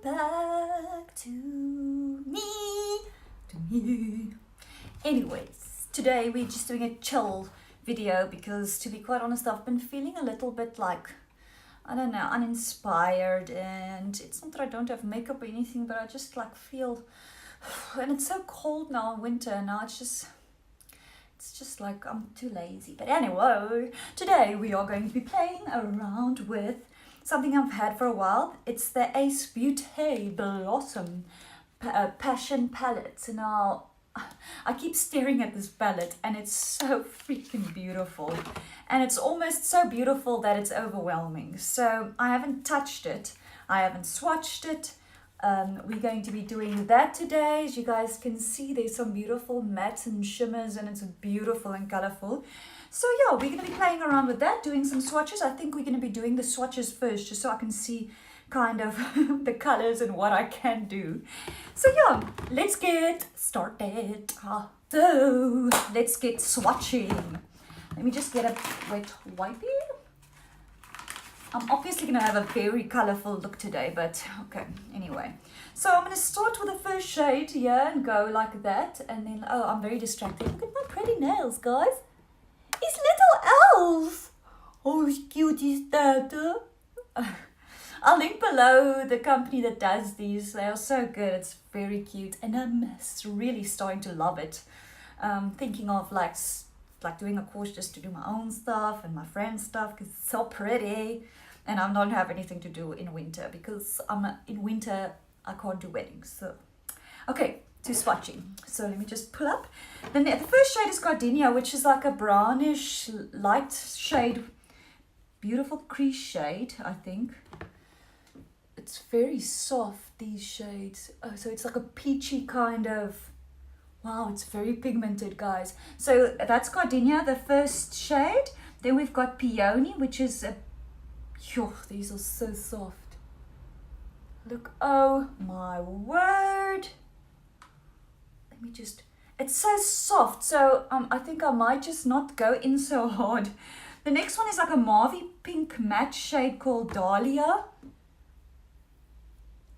back to me. Anyways, today we're just doing a chill video because, to be quite honest, I've been feeling a little bit like, I don't know, uninspired, and it's not that I don't have makeup or anything, but I just like feel, and it's so cold now in winter, now it's just like I'm too lazy. But anyway, today we are going to be playing around with something I've had for a while. It's the Beauté Blossom Passion Palette. Now, I keep staring at this palette and it's so freaking beautiful. And it's almost so beautiful that it's overwhelming. So I haven't touched it. I haven't swatched it. We're going to be doing that today. As you guys can see, there's some beautiful mattes and shimmers and it's beautiful and colorful. So yeah, we're going to be playing around with that, doing some swatches. I think we're going to be doing the swatches first, just so I can see kind of the colors and what I can do. So yeah, let's get started. So let's get swatching. Let me just get a wet wipey. I'm obviously going to have a very colorful look today, but okay, anyway. So I'm going to start with the first shade here and go like that. And then, oh, I'm very distracted. Look at my pretty nails, guys. It's little elves. Oh, how cute is that? I'll link below the company that does these. They are so good. It's very cute. And I'm really starting to love it. Thinking of like doing a course just to do my own stuff and my friend's stuff because it's so pretty. And I don't have anything to do in winter because in winter I can't do weddings. So, okay, to swatching. So let me just pull up. Then the first shade is Gardenia, which is like a brownish light shade. Beautiful crease shade, I think. It's very soft, these shades. Oh, so it's like a peachy kind of, wow, it's very pigmented, guys. So that's Gardenia, the first shade. Then we've got Peony, which is a, these are so soft. Look, oh my word. Let me just, it's so soft. So I think I might just not go in so hard. The next one is like a mauvey pink matte shade called Dahlia.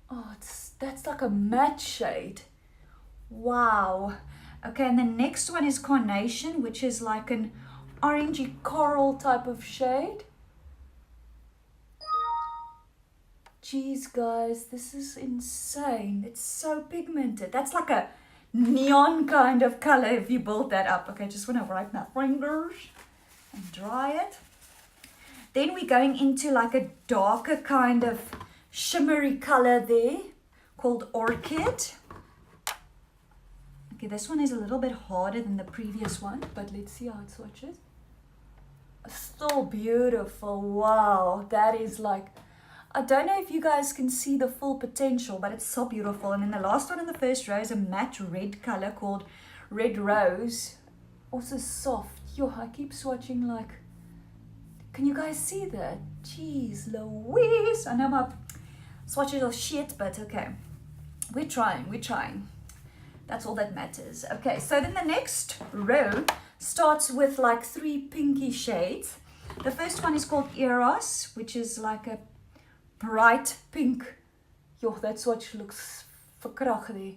Oh, that's like a matte shade. Wow. Okay, and the next one is Carnation, which is like an orangey coral type of shade. Jeez, guys, this is insane. It's so pigmented. That's like a neon kind of color if you build that up. Okay, just want to wipe my fingers and dry it. Then we're going into like a darker kind of shimmery color there called Orchid. Okay, this one is a little bit harder than the previous one, but let's see how it swatches. So beautiful. Wow, that is like, I don't know if you guys can see the full potential, but it's so beautiful. And then the last one in the first row is a matte red color called Red Rose. Also soft. Yo, I keep swatching like, can you guys see that? Jeez Louise. I know my swatches are shit, but okay. We're trying. That's all that matters. Okay, so then the next row starts with like 3 pinky shades. The first one is called Eros, which is like a bright pink. Yo, that swatch looks verkrag there.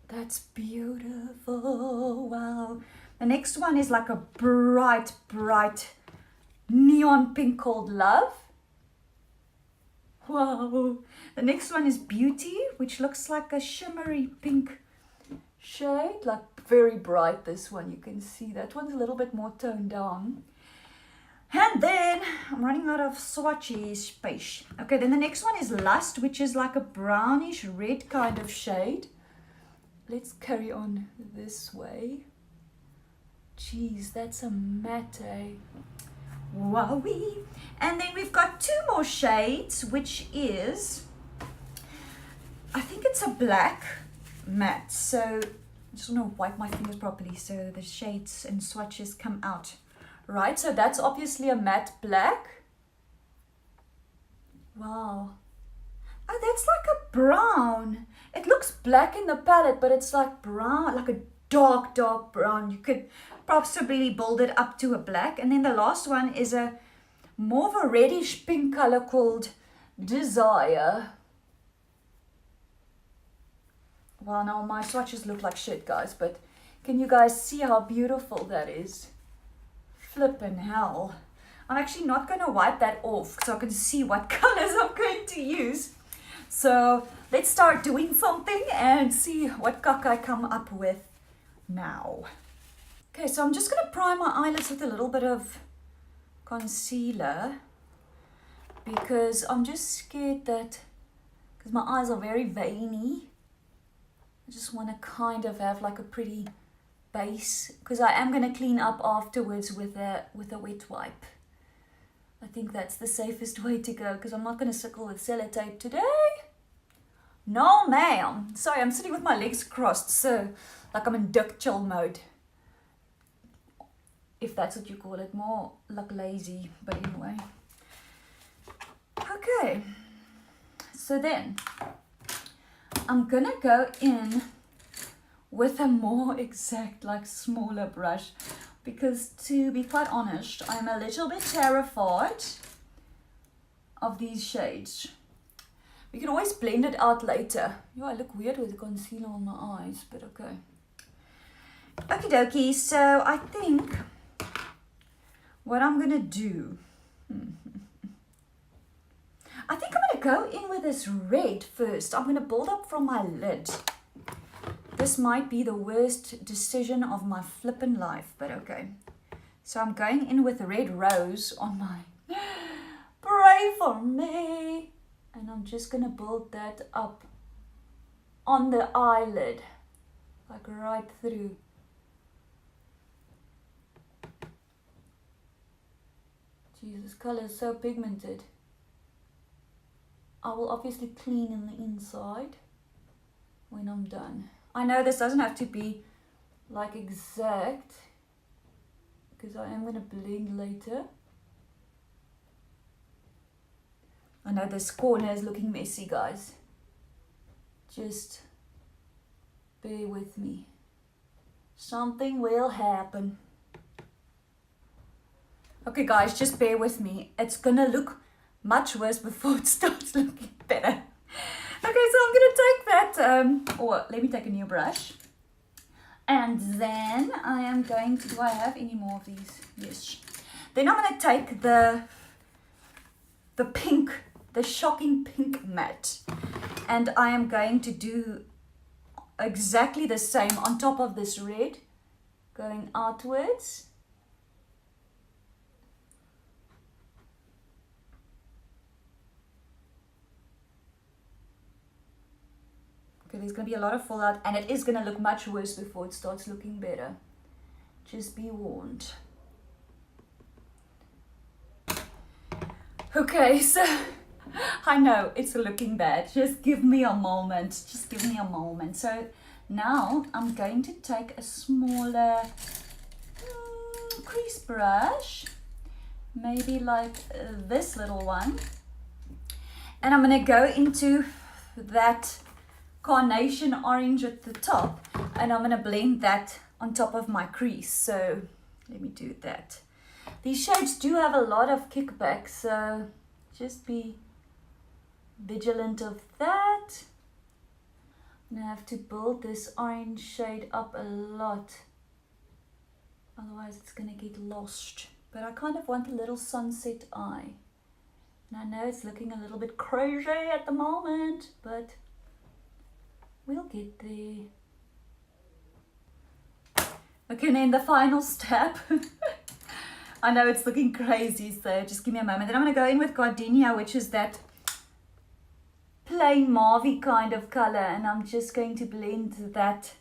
That's beautiful. Wow. The next one is like a bright neon pink called Love. Wow. The next one is Beauty, which looks like a shimmery pink shade, like very bright. This one, you can see that one's a little bit more toned down. And then I'm running out of swatchy space. Okay, then the next one is Lust, which is like a brownish red kind of shade. Let's carry on this way. Jeez, that's a matte. Wowee. And then we've got 2 more shades, which is, I think it's a black matte. So I just want to wipe my fingers properly so the shades and swatches come out. Right, so that's obviously a matte black. Wow. Oh, that's like a brown. It looks black in the palette, but it's like brown, like a dark brown. You could possibly build it up to a black. And then the last one is a more of a reddish pink color called Desire. Well, now my swatches look like shit, guys, but can you guys see how beautiful that is? Flippin' hell. I'm actually not going to wipe that off so I can see what colors I'm going to use. So let's start doing something and see what cock I come up with now. Okay, so I'm just going to prime my eyelids with a little bit of concealer because I'm just scared that, because my eyes are very veiny, I just want to kind of have like a pretty base, because I am going to clean up afterwards with a wet wipe. I think that's the safest way to go, because I'm not going to sickle with sellotape today. No, ma'am. Sorry, I'm sitting with my legs crossed, so like I'm in duck chill mode. If that's what you call it, more like lazy, but anyway. Okay, so then I'm gonna go in with a more exact, like smaller brush, because to be quite honest, I'm a little bit terrified of these shades. We can always blend it out later. Yeah, I look weird with the concealer on my eyes, but okay. Okie dokie, so I think what I'm gonna do, I think I'm gonna go in with this red first. I'm gonna build up from my lid. This might be the worst decision of my flippin' life, but okay. So I'm going in with red rose on my, pray for me. And I'm just gonna build that up on the eyelid, like right through. Jesus, this color is so pigmented. I will obviously clean in the inside when I'm done. I know this doesn't have to be like exact, because I am going to blend later. I know this corner is looking messy, guys. Just bear with me. Something will happen. Okay, guys, just bear with me. It's going to look much worse before it starts looking better. Okay, so I'm going to take that, or let me take a new brush. And then I am going to, do I have any more of these? Yes. Then I'm going to take the pink, the shocking pink matte. And I am going to do exactly the same on top of this red, going outwards. Okay, there's going to be a lot of fallout, and it is going to look much worse before it starts looking better. Just be warned. Okay, so I know it's looking bad. Just give me a moment. Just give me a moment. So now I'm going to take a smaller crease brush, maybe like this little one, and I'm going to go into that carnation orange at the top, and I'm going to blend that on top of my crease. So let me do that. These shades do have a lot of kickback, so just be vigilant of that. I'm going to have to build this orange shade up a lot, otherwise it's going to get lost. But I kind of want a little sunset eye, and I know it's looking a little bit crazy at the moment, but we'll get there. Okay, and then the final step. I know it's looking crazy, so just give me a moment. Then I'm going to go in with Gardenia, which is that plain mauvey kind of color, and I'm just going to blend that,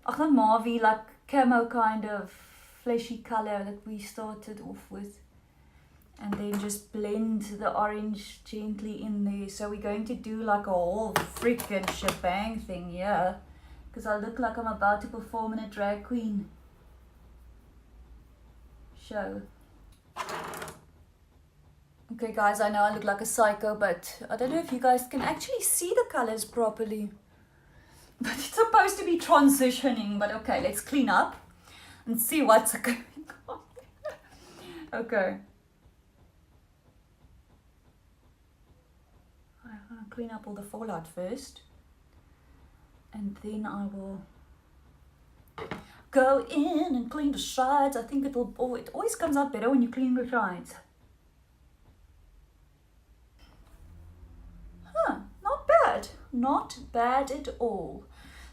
not mauvey, like camo kind of fleshy color that we started off with. And then just blend the orange gently in there. So we're going to do like a whole freaking shebang thing here, because I look like I'm about to perform in a drag queen show. Okay guys, I know I look like a psycho, but I don't know if you guys can actually see the colors properly. But it's supposed to be transitioning, but okay, let's clean up and see what's going on. Okay. I'll clean up all the fallout first. And then I will go in and clean the sides. I think it always comes out better when you clean the sides. Not bad. Not bad at all.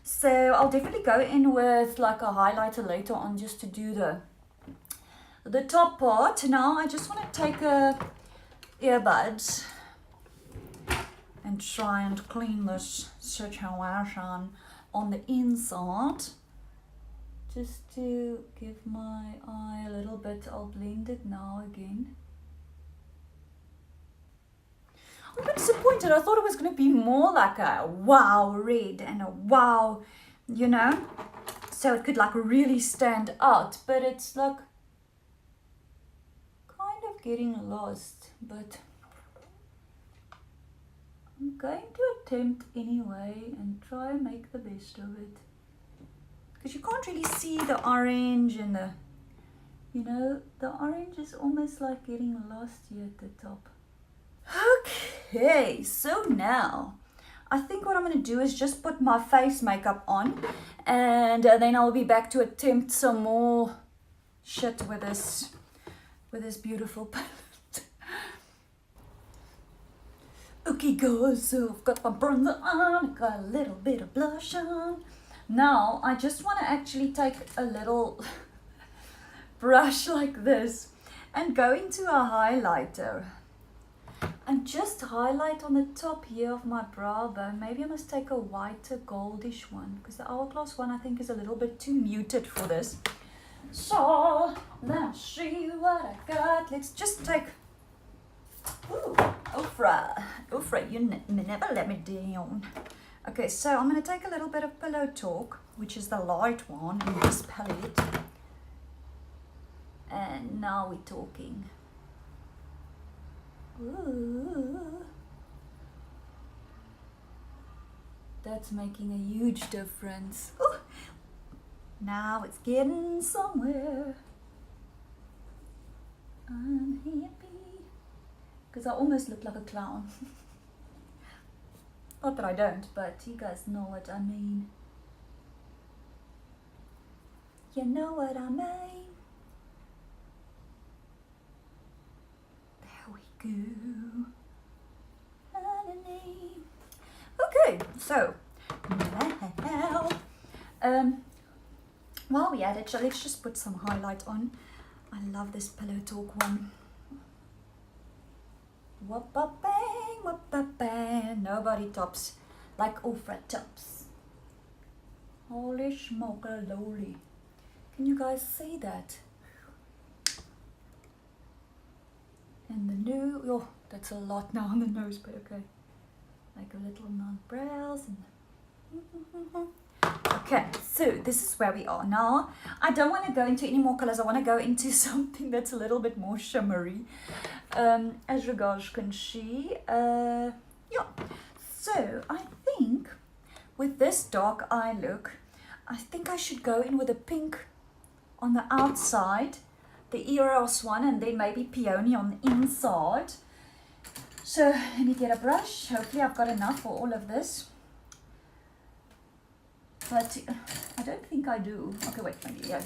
So I'll definitely go in with like a highlighter later on just to do the top part. Now I just want to take a earbuds and try and clean this situation on the inside. Just to give my eye a little bit, I'll blend it now again. I'm a bit disappointed. I thought it was going to be more like a wow red and a wow, you know, so it could like really stand out, but it's like kind of getting lost, but I'm going to attempt anyway and try and make the best of it. Because you can't really see the orange and the, you know, the orange is almost like getting lost here at the top. Okay, so now I think what I'm going to do is just put my face makeup on, and then I'll be back to attempt some more shit with this beautiful palette. Okay guys, so I've got my bronzer on, got a little bit of blush on. Now I just want to actually take a little brush like this and go into a highlighter and just highlight on the top here of my brow bone. Maybe I must take a whiter goldish one because the Hourglass one I think is a little bit too muted for this. So let's see what I got. Let's just take, ooh, OFRA, you never let me down. Okay, so I'm going to take a little bit of Pillow Talk, which is the light one in this palette. And now we're talking. Ooh. That's making a huge difference. Ooh. Now it's getting somewhere. I'm happy. Because I almost look like a clown. Not that I don't, but you guys know what I mean. You know what I mean. There we go. Okay, so now, while we're at it, let's just put some highlight on. I love this Pillow Talk one. Whoop-a-bang, whoop-a-bang. Nobody tops like OFRA tops. Holy smoke-a-loli. Can you guys see that? And the new, oh, that's a lot now on the nose, but okay. Like a little on brows. And okay, so this is where we are now. I don't want to go into any more colors. I want to go into something that's a little bit more shimmery. As regards can see, yeah. So I think with this dark eye look, I think I should go in with a pink on the outside, the Eros one, and then maybe peony on the inside. So let me get a brush. Hopefully I've got enough for all of this. But I don't think I do. Okay, wait, maybe, yeah.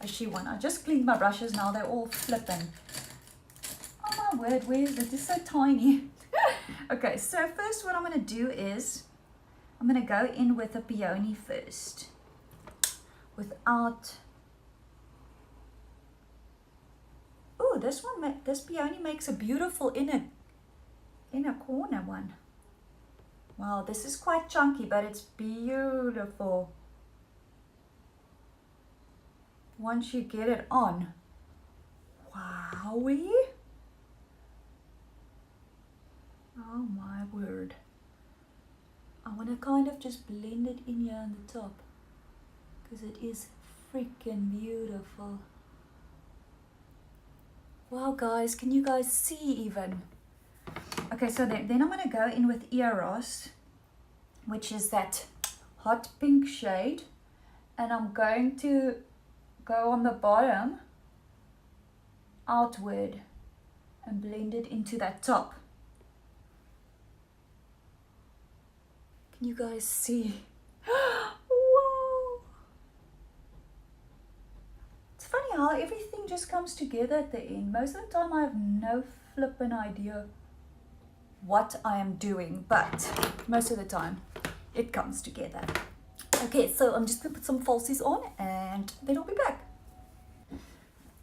I see one. I just cleaned my brushes now. They're all flipping. Oh my word, where is it? It's so tiny. Okay, so first what I'm going to do is I'm going to go in with a peony first. Without... Oh, this peony makes a beautiful inner corner one. Wow, this is quite chunky, but it's beautiful. Once you get it on. Wowie. Oh my word. I want to kind of just blend it in here on the top. Because it is freaking beautiful. Wow guys, can you guys see even? Okay, so then I'm going to go in with Eros, which is that hot pink shade. And I'm going to go on the bottom, outward, and blend it into that top. Can you guys see? how everything just comes together at the end. Most of the time I have no flippin' idea what I am doing, but most of the time it comes together. Okay, so I'm just gonna put some falsies on and then I'll be back.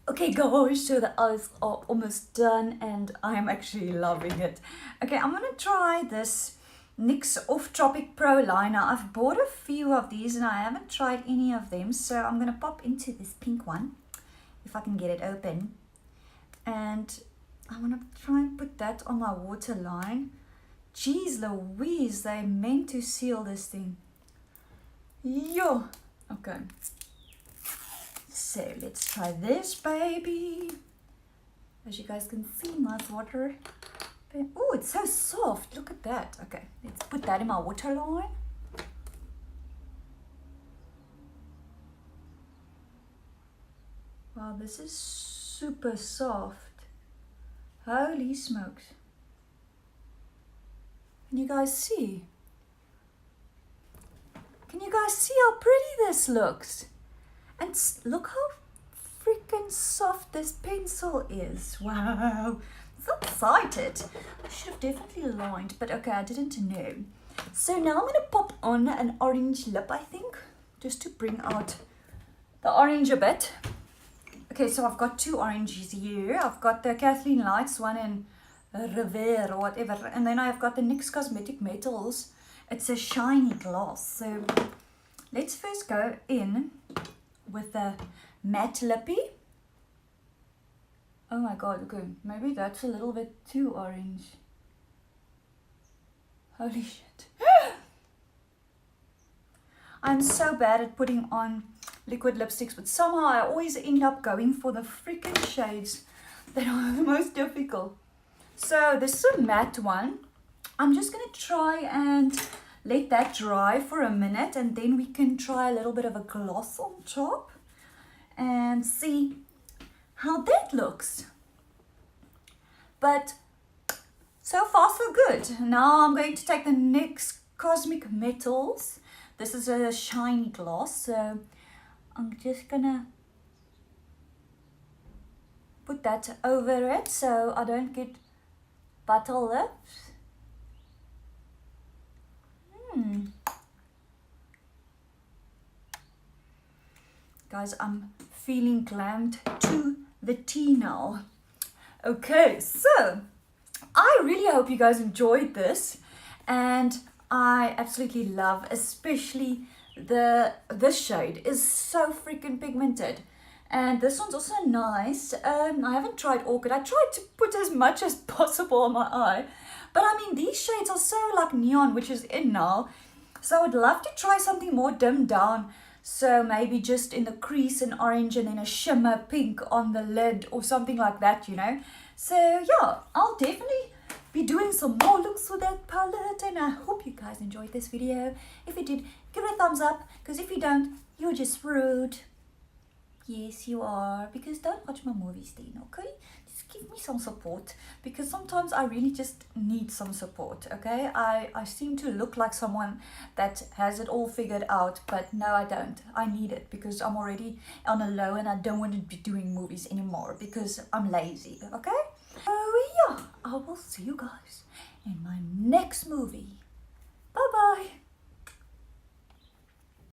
Okay guys, so the eyes are almost done and I'm actually loving it. Okay, I'm gonna try this NYX Off Tropic Pro liner. I've bought a few of these and I haven't tried any of them, so I'm gonna pop into this pink one if I can get it open, and I want to try and put that on my waterline. Jeez Louise, they meant to seal this thing. Yo, okay. So let's try this baby. As you guys can see, nice water. Oh, it's so soft. Look at that. Okay, let's put that in my waterline. Wow, this is super soft. Holy smokes. Can you guys see? Can you guys see how pretty this looks? And look how freaking soft this pencil is. Wow. I'm so excited. I should have definitely lined, but okay, I didn't know. So now I'm going to pop on an orange lip, I think, just to bring out the orange a bit. Okay, so I've got two oranges here. I've got the Kathleen Lights one in Rever or whatever. And then I've got the NYX Cosmetic Metals. It's a shiny gloss. So let's first go in with the matte lippy. Oh my god, okay. Maybe that's a little bit too orange. Holy shit. I'm so bad at putting on liquid lipsticks, but somehow I always end up going for the freaking shades that are the most difficult. So this is a matte one. I'm just going to try and let that dry for a minute, and then we can try a little bit of a gloss on top and see how that looks. But so far so good. Now I'm going to take the NYX Cosmic Metals. This is a shiny gloss, so I'm just gonna put that over it so I don't get butter lips. Guys, I'm feeling glammed to the T now. Okay, so I really hope you guys enjoyed this, and I absolutely love, especially this shade is so freaking pigmented, and this one's also nice. I haven't tried Orchid. I tried to put as much as possible on my eye, but I mean these shades are so like neon, which is in now, so I would love to try something more dimmed down. So maybe just in the crease an orange and then a shimmer pink on the lid or something like that, you know. So yeah, I'll definitely be doing some more looks with that palette, and I hope you guys enjoyed this video. If you did, give it a thumbs up, because if you don't, you're just rude. Yes, you are, because don't watch my movies then, okay? Just give me some support, because sometimes I really just need some support, okay? I seem to look like someone that has it all figured out, but no, I don't. I need it because I'm already on a low and I don't want to be doing movies anymore because I'm lazy, okay? Oh yeah, I will see you guys in my next movie.